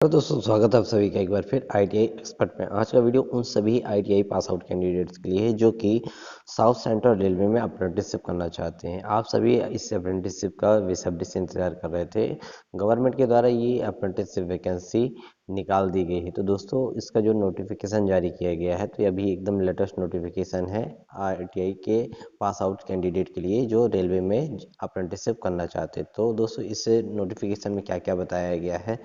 Hello दोस्तों, स्वागत है आप सभी का एक बार फिर आईटीआई एक्सपर्ट में। आज का वीडियो उन सभी आईटीआई पास आउट कैंडिडेट्स के लिए है जो कि साउथ सेंट्रल रेलवे में अप्रेंटिसशिप करना चाहते हैं। आप सभी इस अप्रेंटिसशिप का बेसब्री से इंतजार कर रहे थे। गवर्नमेंट के द्वारा ये अप्रेंटिसशिप वैकेंसी निकाल दी गई है। तो दोस्तों, इसका जो नोटिफिकेशन जारी किया गया है, तो ये अभी एकदम लेटेस्ट नोटिफिकेशन है आईटीआई के पास आउट कैंडिडेट के लिए जो रेलवे में अप्रेंटिसशिप करना चाहते हैं। तो दोस्तों, इस नोटिफिकेशन में क्या क्या बताया गया है,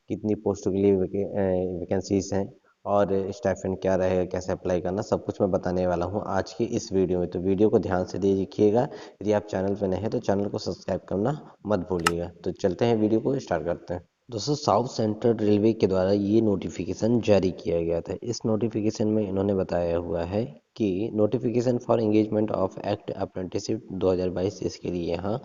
कितनी पोस्टों के लिए वैकेंसीज हैं और स्टाइपेंड क्या रहेगा, कैसे अप्लाई करना, सब कुछ मैं बताने वाला हूं आज की इस वीडियो में। तो वीडियो को ध्यान से देखिएगा। यदि आप चैनल पर नए हैं तो चैनल को सब्सक्राइब करना मत भूलिएगा। तो चलते हैं, वीडियो को स्टार्ट करते हैं। दोस्तों, साउथ सेंट्रल रेलवे के द्वारा ये नोटिफिकेशन जारी किया गया था। इस नोटिफिकेशन में इन्होंने बताया हुआ है कि notification for engagement of act apprenticeship 2022, इसके लिए यहाँ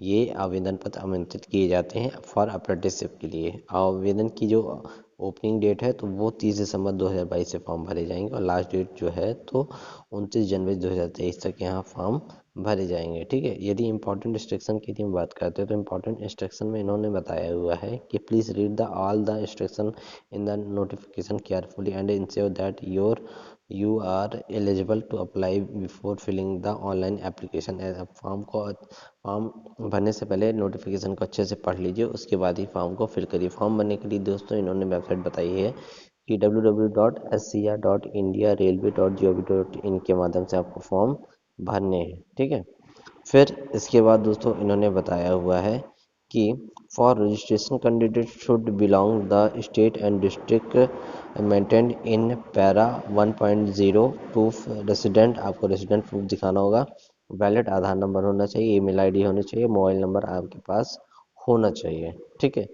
ये आवेदन पत्र आमंत्रित किए जाते हैं फॉर अप्रेंटिसशिप के लिए। आवेदन की जो ओपनिंग डेट है तो वो 30 दिसंबर 2022 से फॉर्म भरे जाएंगे और लास्ट डेट जो है तो 29 जनवरी 2023 तक यहाँ फॉर्म भरे जाएंगे। ठीक है। यदि इंपॉर्टेंट इंस्ट्रक्शन की यदि हम बात करते हैं तो इंपॉर्टेंट इंस्ट्रक्शन में इन्होंने बताया हुआ है कि please read the all the instruction in the notification carefully and ensure that you are eligible to apply before filling the online application. Form भरने से पहले नोटिफिकेशन को अच्छे से पढ़ लीजिए, उसके बाद ही फॉर्म को फिल करिए। फॉर्म भरने के लिए दोस्तों इन्होंने वेबसाइट बताई है कि www.scr.indiarailway.gov.in के माध्यम से आपको फॉर्म भरने हैं। ठीक है। फिर इसके बाद दोस्तों इन्होंने बताया हुआ है कि for registration candidate should belong the state and district maintained in para 1.0 proof resident. आपको रेसिडेंट प्रूफ दिखाना होगा। वैलिड आधार नंबर होना चाहिए, ईमेल आईडी होनी चाहिए, मोबाइल नंबर आपके पास होना चाहिए। ठीक है।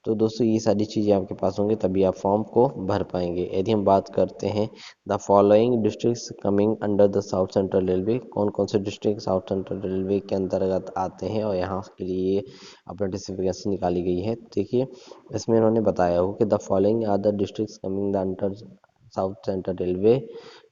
तो दोस्तों, ये सारी चीज़ें आपके पास होंगी तभी आप फॉर्म को भर पाएंगे। यदि हम बात करते हैं the following districts coming under the south central railway, कौन कौन से डिस्ट्रिक्ट साउथ सेंट्रल रेलवे के अंतर्गत आते हैं और यहाँ के लिए अप्रेंटिसशिप वैकेंसी निकाली गई है। देखिए, इसमें इन्होंने बताया हो कि the following are the districts coming the under south central railway.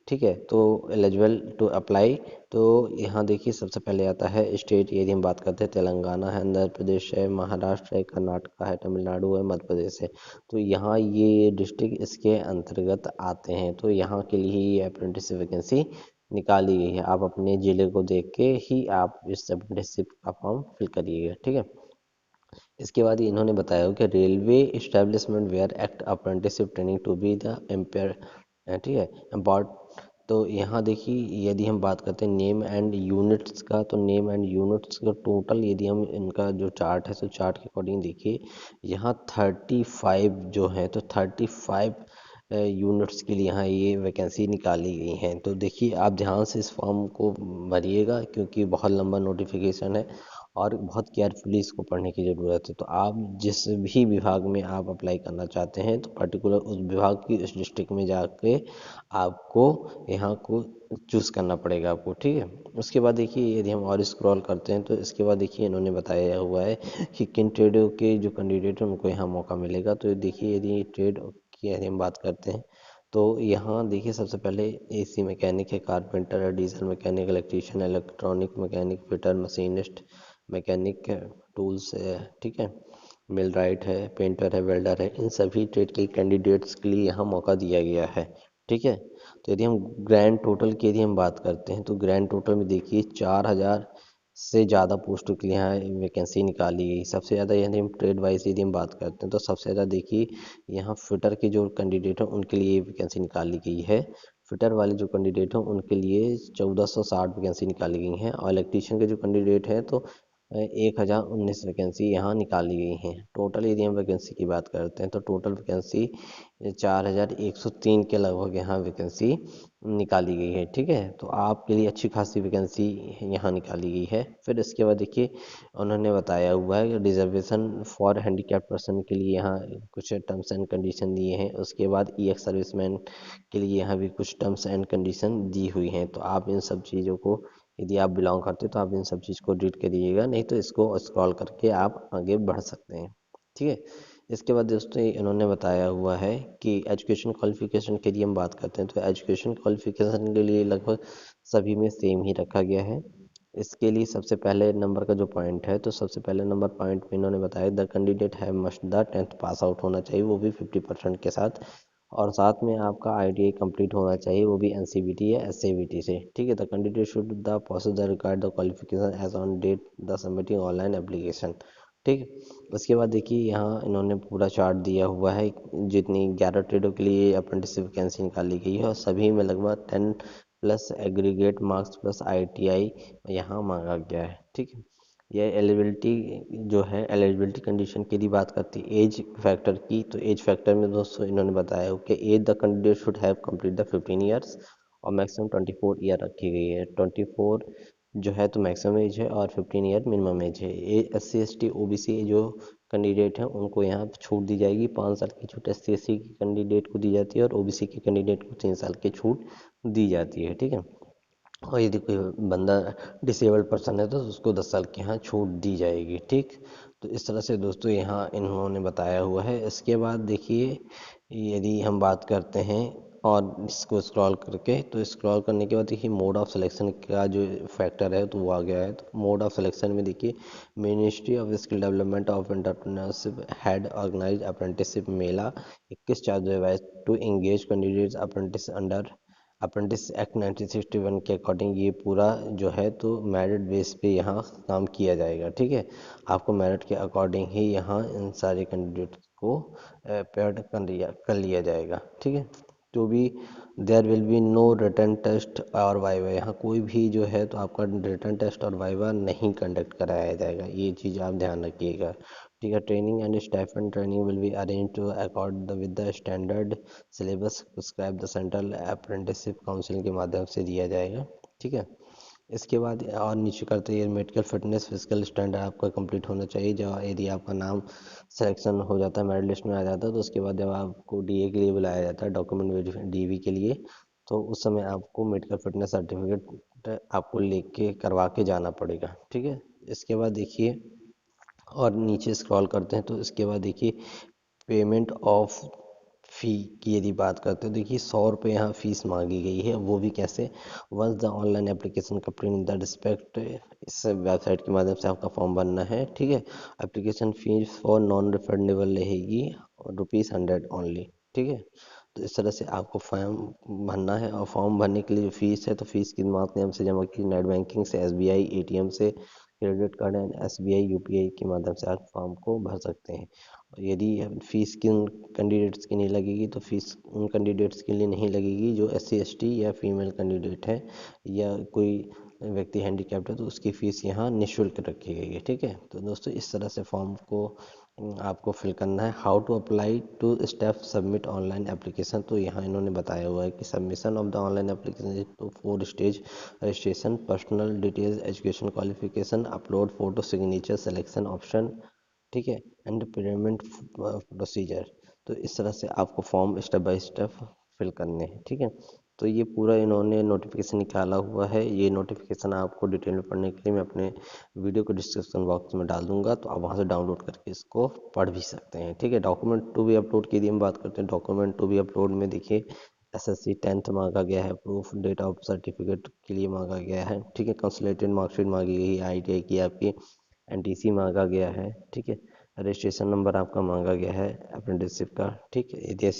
ठीक है। तो एलिजिबल टू अप्लाई, तो यहाँ देखिए सबसे पहले आता है स्टेट। यदि हम बात करते हैं तेलंगाना है, आंध्र प्रदेश है, महाराष्ट्र है, कर्नाटका है, तमिलनाडु है, मध्य प्रदेश है। तो यहाँ ये डिस्ट्रिक्ट इसके अंतर्गत आते हैं। तो यहाँ के लिए ये अप्रेंटिसशिप वैकेंसी निकाली गई है। आप अपने जिले को देख के ही आप इस अप्रेंटिसशिप का फॉर्म फिल करिएगा। ठीक है। इसके बाद इन्होंने बताया कि railway establishment where act apprenticeship training to be the impair. ठीक है। अबाउट, तो यहाँ देखिए यदि हम बात करते हैं नेम एंड यूनिट्स का, तो नेम एंड यूनिट्स का टोटल यदि हम इनका जो चार्ट है तो चार्ट के अकॉर्डिंग देखिए यहाँ 35 जो है, तो 35 यूनिट्स के लिए यहाँ ये वैकेंसी निकाली गई हैं। तो देखिए आप ध्यान से इस फॉर्म को भरिएगा क्योंकि बहुत लंबा नोटिफिकेशन है और बहुत केयरफुली इसको पढ़ने की ज़रूरत है। तो आप जिस भी विभाग में आप अप्लाई करना चाहते हैं तो पर्टिकुलर उस विभाग की उस डिस्ट्रिक्ट में जाके आपको यहाँ को चूज़ करना पड़ेगा आपको। ठीक है। उसके बाद देखिए यदि हम और स्क्रॉल करते हैं तो इसके बाद देखिए इन्होंने बताया हुआ है कि किन ट्रेडों के जो कैंडिडेट हैं उनको यहाँ मौका मिलेगा। तो देखिए यदि ट्रेड की यदि हम बात करते हैं तो यहाँ देखिए सबसे पहले एसी मैकेनिक है, कारपेंटर है, diesel mechanic, electrician, electronic mechanic, fitter, machinist, mechanic, tools है। ठीक है। मिलराइट है, पेंटर है, वेल्डर है। इन सभी ट्रेड के कैंडिडेट्स के लिए यहाँ मौका दिया गया है। ठीक है। तो यदि हम ग्रैंड टोटल की यदि हम बात करते हैं तो ग्रैंड टोटल में देखिए 4000 से ज़्यादा पोस्टों के लिए यहाँ वैकेंसी निकाली गई। सबसे ज़्यादा यदि हम ट्रेड वाइज यदि हम बात करते हैं तो सबसे ज़्यादा देखिए यहाँ फिटर के जो कैंडिडेट हैं उनके लिए वैकेंसी निकाली गई है। फिटर वाले जो कैंडिडेट हैं उनके लिए 1460 वैकेंसी निकाली गई हैं और इलेक्ट्रीशियन के जो कैंडिडेट हैं तो 1019 वैकेंसी यहाँ निकाली गई हैं। टोटल यदि हम वैकेंसी की बात करते हैं तो टोटल वैकेंसी 4103 के लगभग यहाँ वैकेंसी निकाली गई है। ठीक है। तो आपके लिए अच्छी खासी वैकेंसी यहाँ निकाली गई है। फिर इसके बाद देखिए उन्होंने बताया हुआ है कि रिजर्वेशन फॉर हैंडीकैप्ड पर्सन के लिए यहाँ कुछ टर्म्स एंड कंडीशन दिए हैं। उसके बाद ई एक्स सर्विसमैन के लिए यहाँ भी कुछ टर्म्स एंड कंडीशन दी हुई हैं। तो आप इन सब चीज़ों को, यदि आप बिलोंग करते हो तो आप इन सब चीज़ को रीड करिएगा, नहीं तो इसको स्क्रॉल करके आप आगे बढ़ सकते हैं। ठीक है। इसके बाद दोस्तों इन्होंने बताया हुआ है कि एजुकेशन क्वालिफिकेशन के लिए हम बात करते हैं तो एजुकेशन क्वालिफिकेशन के लिए लगभग सभी में सेम ही रखा गया है। इसके लिए सबसे पहले नंबर का जो पॉइंट है, तो सबसे पहले नंबर पॉइंट में इन्होंने बताया द कैंडिडेट है must the 10th pass out होना चाहिए, वो भी 50% के साथ, और साथ में आपका आईटीआई कंप्लीट होना चाहिए, वो भी एनसीवीटी या एसएवीटी से। ठीक है, the candidate should the process the required the qualification age on date the submitting online application. ठीक है, उसके बाद देखिए यहाँ इन्होंने पूरा चार्ट दिया हुआ है, जितनी 11 ट्रेडों के लिए अप्रेंटिस वैकेंसी निकाली गई है, और सभी में लगभग 10 plus aggregate marks plus ITI यहाँ मांगा गया है। ठीक है, ये एलिजिबिलिटी जो है, एलिजिबिलिटी कंडीशन की यदि बात करती है एज फैक्टर की, तो एज फैक्टर में दोस्तों इन्होंने बताया हो कि age the candidate should have complete the 15 years, और मैक्सिमम 24 ईयर रखी गई है। 24 जो है तो मैक्सिमम एज है, और 15 ईयर मिनिमम एज है। ये SC ST OBC जो कैंडिडेट हैं उनको यहाँ पे छूट दी जाएगी, 5 साल की छूट SC ST की कैंडिडेट को दी जाती है, और OBC के कैंडिडेट को 3 साल की छूट दी जाती है। ठीक है, और यदि कोई बंदा डिसेबल्ड पर्सन है तो उसको 10 साल की यहाँ छूट दी जाएगी। ठीक, तो इस तरह से दोस्तों यहाँ इन्होंने बताया हुआ है। इसके बाद देखिए, यदि हम बात करते हैं और इसको स्क्रॉल करके, तो स्क्रॉल करने के बाद देखिए मोड ऑफ सिलेक्शन का जो फैक्टर है तो वो आ गया है। तो मोड ऑफ सिलेक्शन में देखिए, ministry of skill development of entrepreneurship had organise apprenticeship mela 21/4 to engage candidates apprentice under apprentice act 1961 के अकॉर्डिंग। ये पूरा जो है तो मेरिट बेस पे यहाँ काम किया जाएगा। ठीक है, आपको मेरिट के अकॉर्डिंग ही यहाँ इन सारे कैंडिडेट को पेड कर लिया जाएगा। ठीक है, तो भी there will be no written test और वाइवा, यहाँ कोई भी जो है तो आपका रिटर्न टेस्ट और वाइवा नहीं कंडक्ट कराया जाएगा, ये चीज़ आप ध्यान रखिएगा। ठीक है, training and stipend training will be arrange to accord with the standard syllabus prescribe the central apprenticeship council के माध्यम से दिया जाएगा। ठीक है, इसके बाद और नीचे करते हैं मेडिकल फिटनेस फिजिकल स्टैंडर्ड आपका कंप्लीट होना चाहिए। जब यदि आपका नाम सिलेक्शन हो जाता है, मेरिट लिस्ट में आ जाता है, तो उसके बाद जब आपको डीए के लिए बुलाया जाता है, डॉक्यूमेंट वेरिफिकेशन डीवी के लिए, तो उस समय आपको मेडिकल फिटनेस सर्टिफिकेट आपको लेके करवा के जाना पड़ेगा। ठीक है, इसके बाद देखिए और नीचे स्क्रॉल करते हैं, तो इसके बाद देखिए पेमेंट ऑफ फ़ी की यदि बात करते हैं, देखिए 100 रुपये यहाँ फीस मांगी गई है, वो भी कैसे, once the online application complete in the respect, इस वेबसाइट के माध्यम से आपका फॉर्म भरना है। ठीक है, application fees for non refundable रहेगी ₹100 ओनली। ठीक है, तो इस तरह से आपको फॉर्म भरना है, और फॉर्म भरने के लिए जो फीस है, तो फीस की माध्यम से जमा की नेट बैंकिंग से, SBI ATM से, credit card and SBI UPI के माध्यम से आप फॉर्म को भर सकते हैं। यदि फीस किन कैंडिडेट्स की नहीं लगेगी, तो फीस उन कैंडिडेट्स के लिए नहीं लगेगी जो SC ST या फीमेल कैंडिडेट है, या कोई व्यक्ति हैंडीकैप्ड है, तो उसकी फ़ीस यहाँ निःशुल्क रखी गई है। ठीक है, तो दोस्तों इस तरह से फॉर्म को आपको फिल करना है। How to apply to step submit online application, तो यहाँ इन्होंने बताया हुआ है कि submission of the online application to 4 stage: registration, personal details, education qualification, upload photo, signature, selection option. ठीक है, एंड पेमेंट प्रोसीजर। तो इस तरह से आपको form step by step fill करने हैं। ठीक है, तो ये पूरा इन्होंने नोटिफिकेशन निकाला हुआ है। ये नोटिफिकेशन आपको डिटेल में पढ़ने के लिए मैं अपने वीडियो को डिस्क्रिप्शन बॉक्स में डाल दूंगा, तो आप वहाँ से डाउनलोड करके इसको पढ़ भी सकते हैं। ठीक है, डॉक्यूमेंट टू भी अपलोड की यदि हम बात करते हैं, डॉक्यूमेंट टू भी अपलोड में देखिए SSC 10th मांगा गया है, प्रूफ डेट ऑफ सर्टिफिकेट के लिए मांगा गया है। ठीक है, कंसोलिडेटेड मार्कशीट मांगी गई है, ITI की आपकी NTC मांगा गया है। ठीक है, रजिस्ट्रेशन नंबर आपका मांगा गया है अप्रेंटिसशिप का। ठीक है, यदि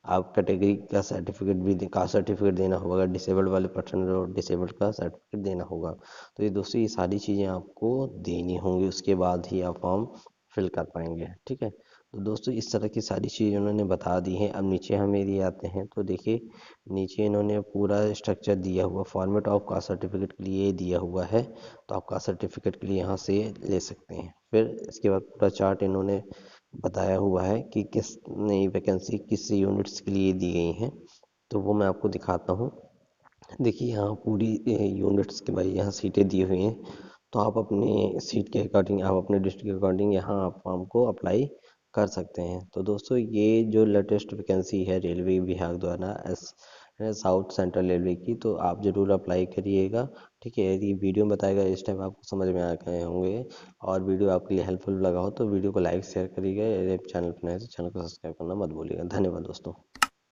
आप कैटेगरी का सर्टिफिकेट भी कास्ट सर्टिफिकेट देना होगा, डिसेबल्ड वाले पर्सन को डिसेबल्ड का सर्टिफिकेट देना होगा। तो ये दोस्तों ये सारी चीज़ें आपको देनी होंगी, उसके बाद ही आप फॉर्म फिल कर पाएंगे। ठीक है, तो दोस्तों इस तरह की सारी चीज़ें उन्होंने बता दी हैं। अब नीचे हम यदि आते हैं, तो देखिए नीचे इन्होंने पूरा स्ट्रक्चर दिया हुआ, फॉर्मेट ऑफ कास्ट सर्टिफिकेट के लिए दिया हुआ है, तो आप कास्ट सर्टिफिकेट के लिए यहाँ से ले सकते हैं। फिर इसके बाद पूरा चार्ट इन्होंने बताया हुआ है कि किस नई वैकेंसी किस यूनिट्स के लिए दी गई हैं, तो वो मैं आपको दिखाता हूँ। देखिए यहाँ पूरी यूनिट्स के भाई यहाँ सीटें दी हुई हैं, तो आप अपने सीट के अकॉर्डिंग, आप अपने डिस्ट्रिक्ट के अकॉर्डिंग यहाँ आप फॉर्म को अप्लाई कर सकते हैं। तो दोस्तों ये जो लेटेस्ट वैकेंसी है रेलवे विभाग द्वारा साउथ सेंट्रल रेलवे की, तो आप ज़रूर अप्लाई करिएगा। ठीक है, यदि वीडियो में बताएगा इस टाइम आपको समझ में आ गए होंगे, और वीडियो आपके लिए हेल्पफुल लगा हो तो वीडियो को लाइक शेयर करिएगा। यदि आप चैनल पर नए हैं तो चैनल को सब्सक्राइब करना मत भूलिएगा। धन्यवाद दोस्तों।